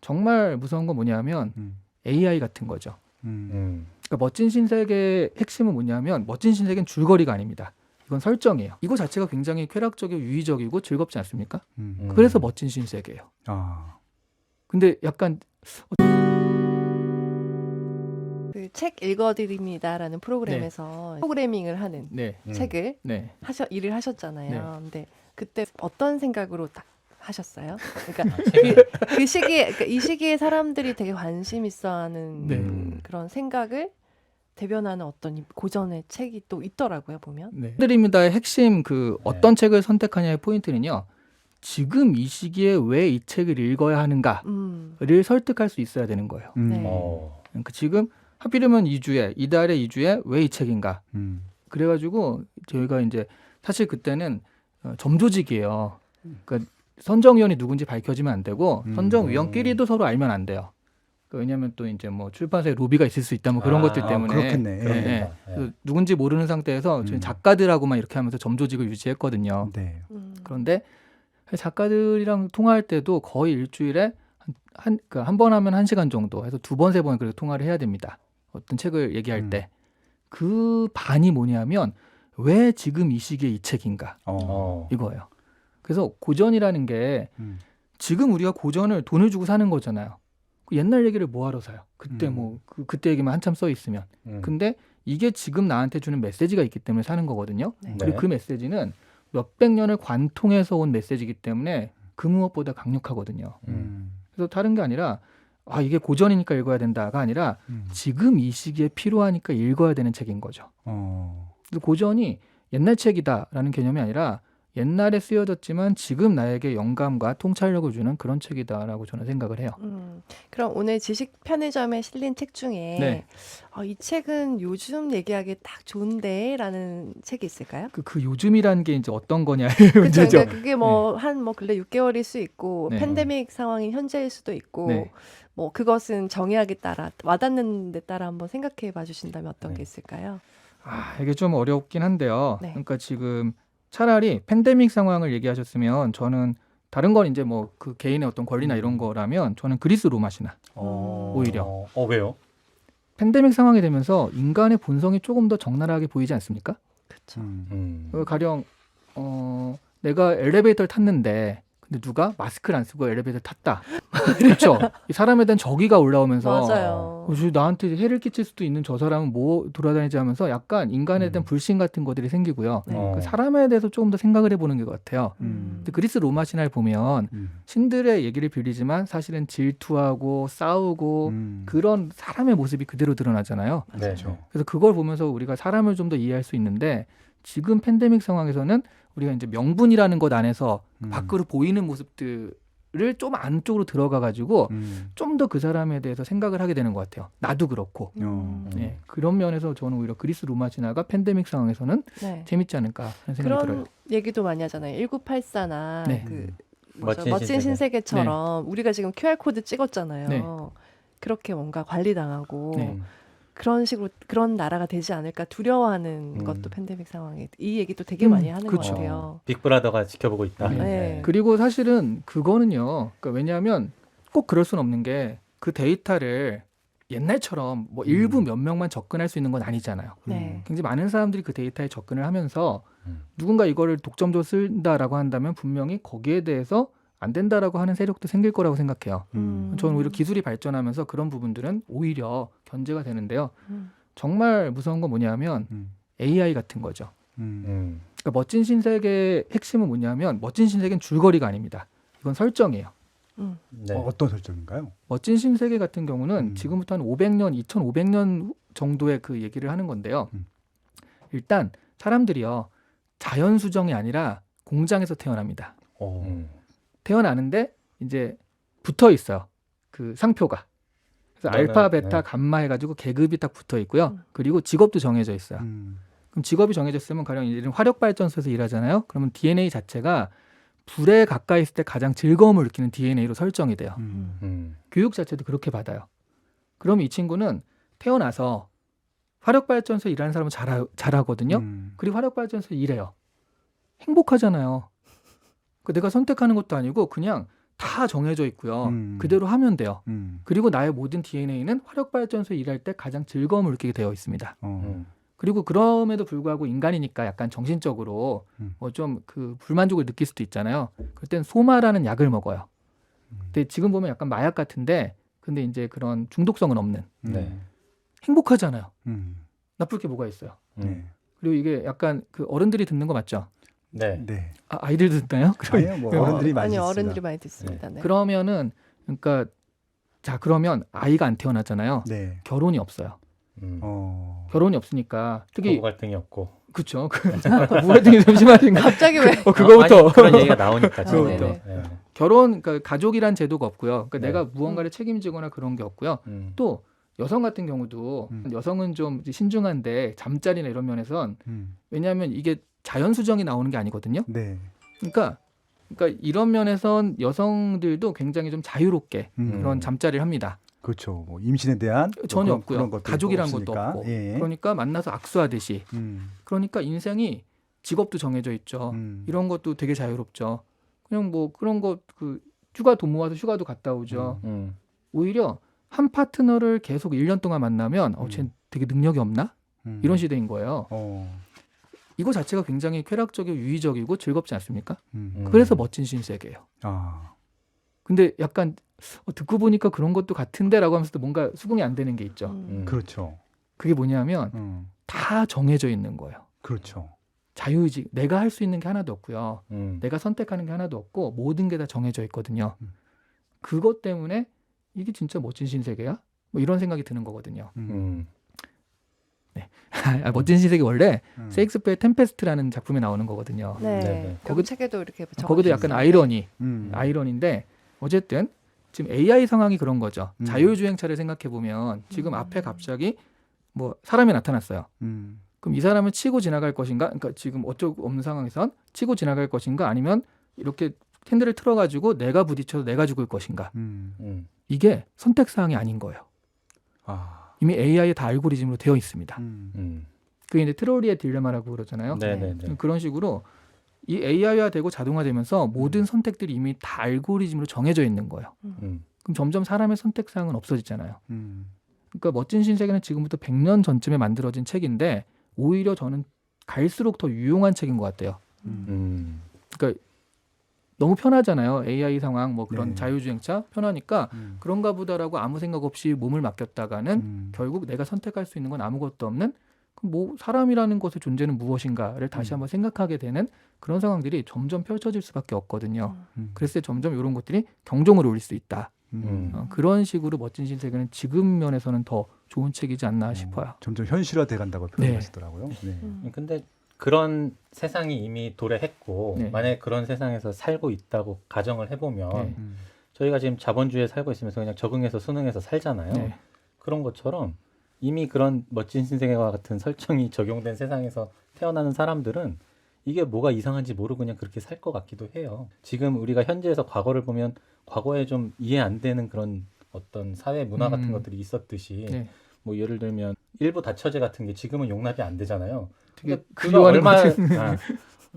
정말 무서운 건 뭐냐면 AI 같은 거죠. 그러니까 멋진 신세계의 핵심은 뭐냐면 멋진 신세계는 줄거리가 아닙니다. 이건 설정이에요. 이거 자체가 굉장히 쾌락적이고 유의적이고 즐겁지 않습니까? 그래서 멋진 신세계예요. 아, 근데 약간 그 책 읽어드립니다라는 프로그램에서 프로그래밍을 하는 네, 책을 네. 일을 하셨잖아요. 네. 근데 그때 어떤 생각으로 딱 하셨어요? 그러니까 책을 그 시기에, 그러니까 이 시기에 사람들이 되게 관심 있어하는 네. 그런 생각을 대변하는 어떤 고전의 책이 또 있더라고요, 보면. 네. 드립니다의 핵심 그 네. 어떤 책을 선택하냐의 포인트는요. 지금 이 시기에 왜 이 책을 읽어야 하는가를 설득할 수 있어야 되는 거예요. 네. 그러니까 지금 하필이면 이달의 2주에 왜 이 책인가. 그래가지고 저희가 이제 사실 그때는 점조직이에요. 그러니까 선정위원이 누군지 밝혀지면 안 되고 선정위원끼리도 서로 알면 안 돼요. 왜냐하면 또 이제 뭐 출판사에 로비가 있을 수 있다 뭐 그런 것들 때문에 그렇겠네. 예. 그래서 누군지 모르는 상태에서 저희 작가들하고만 이렇게 하면서 점조직을 유지했거든요. 네. 그런데 작가들이랑 통화할 때도 거의 일주일에 한 번 하면 1시간 정도 해서 2번, 3번 그렇게 통화를 해야 됩니다. 어떤 책을 얘기할 때. 그 반이 뭐냐면 왜 지금 이 시기에 이 책인가 이거예요. 그래서 고전이라는 게 지금 우리가 고전을 돈을 주고 사는 거잖아요. 옛날 얘기를 뭐하러 사요? 그때 그때 얘기만 한참 써 있으면. 근데 이게 지금 나한테 주는 메시지가 있기 때문에 사는 거거든요. 네. 그리고 그 메시지는 몇백 년을 관통해서 온 메시지이기 때문에 그 무엇보다 강력하거든요. 그래서 다른 게 아니라 이게 고전이니까 읽어야 된다가 아니라 지금 이 시기에 필요하니까 읽어야 되는 책인 거죠. 그래서 고전이 옛날 책이다라는 개념이 아니라 옛날에 쓰여졌지만 지금 나에게 영감과 통찰력을 주는 그런 책이다라고 저는 생각을 해요. 그럼 오늘 지식 편의점에 실린 책 중에 네. 이 책은 요즘 얘기하기 딱 좋은데라는 책이 있을까요? 그 요즘이라는 게 이제 어떤 거냐의 그쵸? 문제죠. 그러니까 그게 뭐 근래 6개월일 수 있고 네. 팬데믹 상황인 현재일 수도 있고 네. 뭐 그것은 정의학에 따라 와닿는 데 따라 한번 생각해 봐 주신다면 어떤 게 있을까요? 이게 좀 어렵긴 한데요. 네. 그러니까 지금 차라리 팬데믹 상황을 얘기하셨으면 저는 다른 건 이제 뭐 그 개인의 어떤 권리나 이런 거라면 저는 그리스 로마 신화. 오히려. 왜요? 팬데믹 상황이 되면서 인간의 본성이 조금 더 적나라하게 보이지 않습니까? 그렇죠. 가령 내가 엘리베이터를 탔는데 근데 누가 마스크를 안 쓰고 엘리베이터를 탔다. 그렇죠. 이 사람에 대한 적의가 올라오면서 맞아요. 나한테 해를 끼칠 수도 있는 저 사람은 뭐 돌아다니지 하면서 약간 인간에 대한 불신 같은 것들이 생기고요. 네. 그 사람에 대해서 조금 더 생각을 해보는 것 같아요. 근데 그리스 로마 신화를 보면 신들의 얘기를 빌리지만 사실은 질투하고 싸우고 그런 사람의 모습이 그대로 드러나잖아요. 네. 그렇죠. 그래서 그걸 보면서 우리가 사람을 좀 더 이해할 수 있는데 지금 팬데믹 상황에서는 우리가 이제 명분이라는 것 안에서 밖으로 보이는 모습들을 좀 안쪽으로 들어가 가지고 좀 더 그 사람에 대해서 생각을 하게 되는 것 같아요. 나도 그렇고. 네, 그런 면에서 저는 오히려 그리스 로마 신화가 팬데믹 상황에서는 네. 재밌지 않을까 하는 생각이 그런 들어요. 얘기도 많이 하잖아요. 1984나 네. 멋진 신세계처럼 우리가 지금 QR코드 찍었잖아요. 네. 그렇게 뭔가 관리당하고 네. 그런 식으로 그런 나라가 되지 않을까 두려워하는 것도 팬데믹 상황에 이 얘기도 되게 많이 하는 그렇죠. 것 같아요. 빅브라더가 지켜보고 있다. 네. 그리고 사실은 그거는요. 그러니까 왜냐하면 꼭 그럴 수는 없는 게 그 데이터를 옛날처럼 뭐 일부 몇 명만 접근할 수 있는 건 아니잖아요. 네. 굉장히 많은 사람들이 그 데이터에 접근을 하면서 누군가 이거를 독점적으로 쓴다라고 한다면 분명히 거기에 대해서 안 된다라고 하는 세력도 생길 거라고 생각해요. 저는 오히려 기술이 발전하면서 그런 부분들은 오히려 견제가 되는데요. 정말 무서운 건 뭐냐면 AI 같은 거죠. 그러니까 멋진 신세계의 핵심은 뭐냐면 멋진 신세계는 줄거리가 아닙니다. 이건 설정이에요. 네. 어떤 설정인가요? 멋진 신세계 같은 경우는 지금부터 한 500년, 2500년 정도의 그 얘기를 하는 건데요. 일단 사람들이요. 자연 수정이 아니라 공장에서 태어납니다. 태어나는데 이제 붙어 있어요. 그 상표가. 그래서 알파, 베타, 감마 해가지고 계급이 딱 붙어 있고요. 그리고 직업도 정해져 있어요. 그럼 직업이 정해졌으면 가령 이런 화력 발전소에서 일하잖아요. 그러면 DNA 자체가 불에 가까이 있을 때 가장 즐거움을 느끼는 DNA로 설정이 돼요. 교육 자체도 그렇게 받아요. 그럼 이 친구는 태어나서 화력발전소에 일하는 사람은 잘하거든요. 그리고 화력발전소에 일해요. 행복하잖아요. 내가 선택하는 것도 아니고 그냥 다 정해져 있고요. 그대로 하면 돼요. 그리고 나의 모든 DNA는 화력발전소에 일할 때 가장 즐거움을 느끼게 되어 있습니다. 그리고 그럼에도 불구하고 인간이니까 약간 정신적으로 뭐 좀 그 불만족을 느낄 수도 있잖아요. 그럴 땐 소마라는 약을 먹어요. 근데 지금 보면 약간 마약 같은데 근데 이제 그런 중독성은 없는. 네. 행복하잖아요. 나쁠 게 뭐가 있어요. 음. 그리고 이게 약간 그 어른들이 듣는 거 맞죠? 네. 네. 아, 아이들 듣나요? 아니요, 뭐 어른들이 많이 아니 듣습니다. 어른들이 많이 듣습니다. 네. 그러면은 그러니까 자 그러면 아이가 안 태어나잖아요. 네. 결혼이 없어요. 결혼이 없으니까 특히 부부 갈등이 없고. 그쵸. 무가 등이 좀 심하신가? 갑자기 왜? 그거부터 아니, 그런 얘기가 나오니까 지금. 네네. 네. 결혼 그러니까 가족이란 제도가 없고요. 그러니까 네. 내가 무언가를 책임지거나 그런 게 없고요. 또 여성 같은 경우도 여성은 좀 신중한데 잠자리나 이런 면에선 왜냐하면 이게 자연 수정이 나오는 게 아니거든요. 네. 그러니까 이런 면에선 여성들도 굉장히 좀 자유롭게 그런 잠자리를 합니다. 그렇죠. 뭐 임신에 대한 전혀 뭐 없고요. 그런 것도 가족이란 것도 없으니까. 없고. 예. 그러니까 만나서 악수하듯이. 그러니까 인생이 직업도 정해져 있죠. 이런 것도 되게 자유롭죠. 그냥 뭐 그런 거 그 휴가도 모아서 휴가도 갔다 오죠. 오히려 한 파트너를 계속 1년 동안 만나면 쟤 되게 능력이 없나? 이런 시대인 거예요. 이거 자체가 굉장히 쾌락적이고 유의적이고 즐겁지 않습니까? 그래서 멋진 신세계예요. 아. 근데 약간 듣고 보니까 그런 것도 같은데라고 하면서도 뭔가 수긍이 안 되는 게 있죠. 그렇죠. 그게 뭐냐면 다 정해져 있는 거예요. 그렇죠. 자유의지, 내가 할 수 있는 게 하나도 없고요. 내가 선택하는 게 하나도 없고 모든 게 다 정해져 있거든요. 그것 때문에 이게 진짜 멋진 신세계야? 뭐 이런 생각이 드는 거거든요. 네. 멋진 신세계 원래 세익스피어의 템페스트라는 작품에 나오는 거거든요. 네. 네. 거기 책에도 이렇게 거기도 약간 아이러니인데 어쨌든 지금 AI 상황이 그런 거죠. 자율주행차를 생각해 보면 지금 앞에 갑자기 뭐 사람이 나타났어요. 그럼 이 사람을 치고 지나갈 것인가? 그러니까 지금 어쩔 수 없는 상황에선 치고 지나갈 것인가? 아니면 이렇게 핸들을 틀어가지고 내가 부딪혀서 내가 죽을 것인가? 이게 선택사항이 아닌 거예요. 아. 이미 AI에 다 알고리즘으로 되어 있습니다. 음. 그게 이제 트롤리의 딜레마라고 그러잖아요. 네네네. 그런 식으로 이 AI화되고 자동화되면서 모든 선택들이 이미 다 알고리즘으로 정해져 있는 거예요. 그럼 점점 사람의 선택사항은 없어지잖아요. 그러니까 멋진 신세계는 지금부터 100년 전쯤에 만들어진 책인데 오히려 저는 갈수록 더 유용한 책인 것 같아요. 그러니까 너무 편하잖아요. AI 상황 뭐 그런 네. 자율주행차 편하니까 그런가 보다라고 아무 생각 없이 몸을 맡겼다가는 결국 내가 선택할 수 있는 건 아무것도 없는 그럼 뭐 사람이라는 것의 존재는 무엇인가를 다시 한번 생각하게 되는 그런 상황들이 점점 펼쳐질 수밖에 없거든요. 그랬을 때 점점 이런 것들이 경종을 울릴 수 있다. 그런 식으로 멋진 신세계는 지금 면에서는 더 좋은 책이지 않나 싶어요. 점점 현실화돼 간다고 표현하시더라고요. 네. 근데 그런 세상이 이미 도래했고 네. 만약에 그런 세상에서 살고 있다고 가정을 해보면 저희가 지금 자본주의에 살고 있으면서 그냥 적응해서 순응해서 살잖아요. 네. 그런 것처럼 이미 그런 멋진 신세계와 같은 설정이 적용된 세상에서 태어나는 사람들은 이게 뭐가 이상한지 모르고 그냥 그렇게 살 것 같기도 해요. 지금 우리가 현재에서 과거를 보면 과거에 좀 이해 안 되는 그런 어떤 사회 문화 같은 것들이 있었듯이 네. 뭐 예를 들면 일부 다처제 같은 게 지금은 용납이 안 되잖아요. 되게 불과 그리워하는 얼마 것 같은.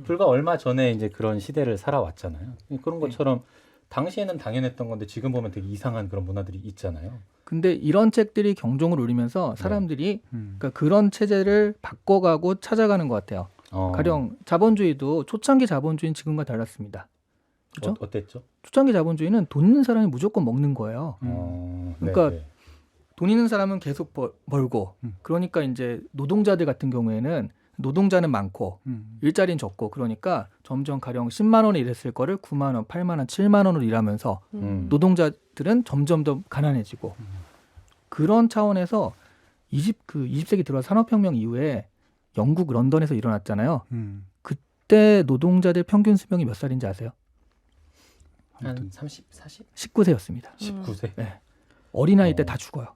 불과 얼마 전에 이제 그런 시대를 살아왔잖아요. 그런 것처럼 당시에는 당연했던 건데 지금 보면 되게 이상한 그런 문화들이 있잖아요. 근데 이런 책들이 경종을 울리면서 사람들이 그러니까 그런 체제를 바꿔가고 찾아가는 것 같아요. 가령 자본주의도 초창기 자본주의는 지금과 달랐습니다. 그렇죠? 어땠죠? 초창기 자본주의는 돈 있는 사람이 무조건 먹는 거예요. 그러니까 네. 돈 있는 사람은 계속 벌고 그러니까 이제 노동자들 같은 경우에는 노동자는 많고 일자리는 적고 그러니까 점점 가령 10만 원에 일했을 거를 9만 원, 8만 원, 7만 원으로 일하면서 노동자들은 점점 더 가난해지고 그런 차원에서 20세기 들어와 산업혁명 이후에 영국 런던에서 일어났잖아요. 그때 노동자들 평균 수명이 몇 살인지 아세요? 한 30, 40? 19세였습니다. 19세? 네. 어린아이 때 다 죽어요.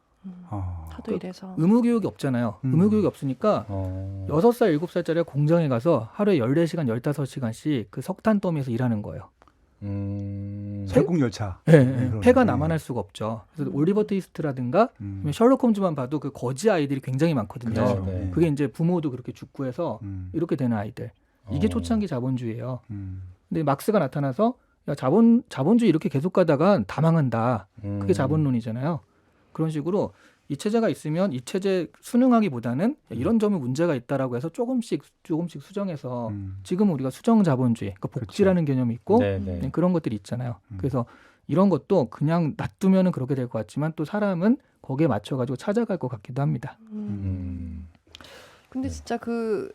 하도 이래서 의무교육이 없잖아요. 의무교육이 없으니까 6살, 7살짜리가 공장에 가서 하루에 14시간, 15시간씩 그 석탄 더미에서 일하는 거예요. 설국열차. 네, 폐가 남아날 수가 없죠. 그래서 올리버 트위스트라든가 셜록 홈즈만 봐도 그 거지 아이들이 굉장히 많거든요. 그렇죠. 네. 그게 이제 부모도 그렇게 죽고 해서 이렇게 되는 아이들. 이게 초창기 자본주의예요. 근데 막스가 나타나서 야, 자본주의 이렇게 계속 가다가 다 망한다. 그게 음. 자본론이잖아요. 그런 식으로 이 체제가 있으면 이 체제 순응하기보다는 이런 점이 문제가 있다라고 해서 조금씩 수정해서 지금 우리가 수정 자본주의, 그러니까 복지라는 개념이 있고 네, 네. 네, 그런 것들이 있잖아요. 그래서 이런 것도 그냥 놔두면은 그렇게 될 것 같지만 또 사람은 거기에 맞춰가지고 찾아갈 것 같기도 합니다. 근데 네. 진짜 그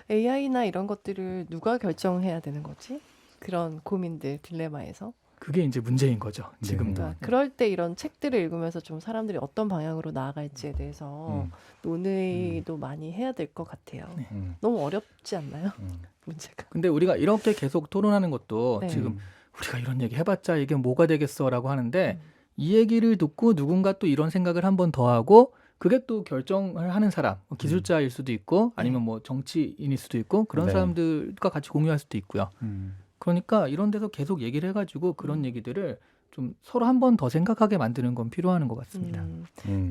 AI나 이런 것들을 누가 결정해야 되는 거지? 그런 고민들, 딜레마에서. 그게 이제 문제인 거죠. 네. 지금도. 그러니까 그럴 때 이런 책들을 읽으면서 좀 사람들이 어떤 방향으로 나아갈지에 대해서 논의도 많이 해야 될 것 같아요. 네. 너무 어렵지 않나요? 음. 문제가. 근데 우리가 이렇게 계속 토론하는 것도 네. 지금 우리가 이런 얘기 해봤자 이게 뭐가 되겠어라고 하는데 이 얘기를 듣고 누군가 또 이런 생각을 한 번 더 하고 그게 또 결정을 하는 사람, 뭐 기술자일 수도 있고 아니면 뭐 정치인일 수도 있고 그런 네. 사람들과 같이 공유할 수도 있고요. 그러니까 이런 데서 계속 얘기를 해가지고 그런 얘기들을 좀 서로 한 번 더 생각하게 만드는 건 필요한 것 같습니다. 음. 음.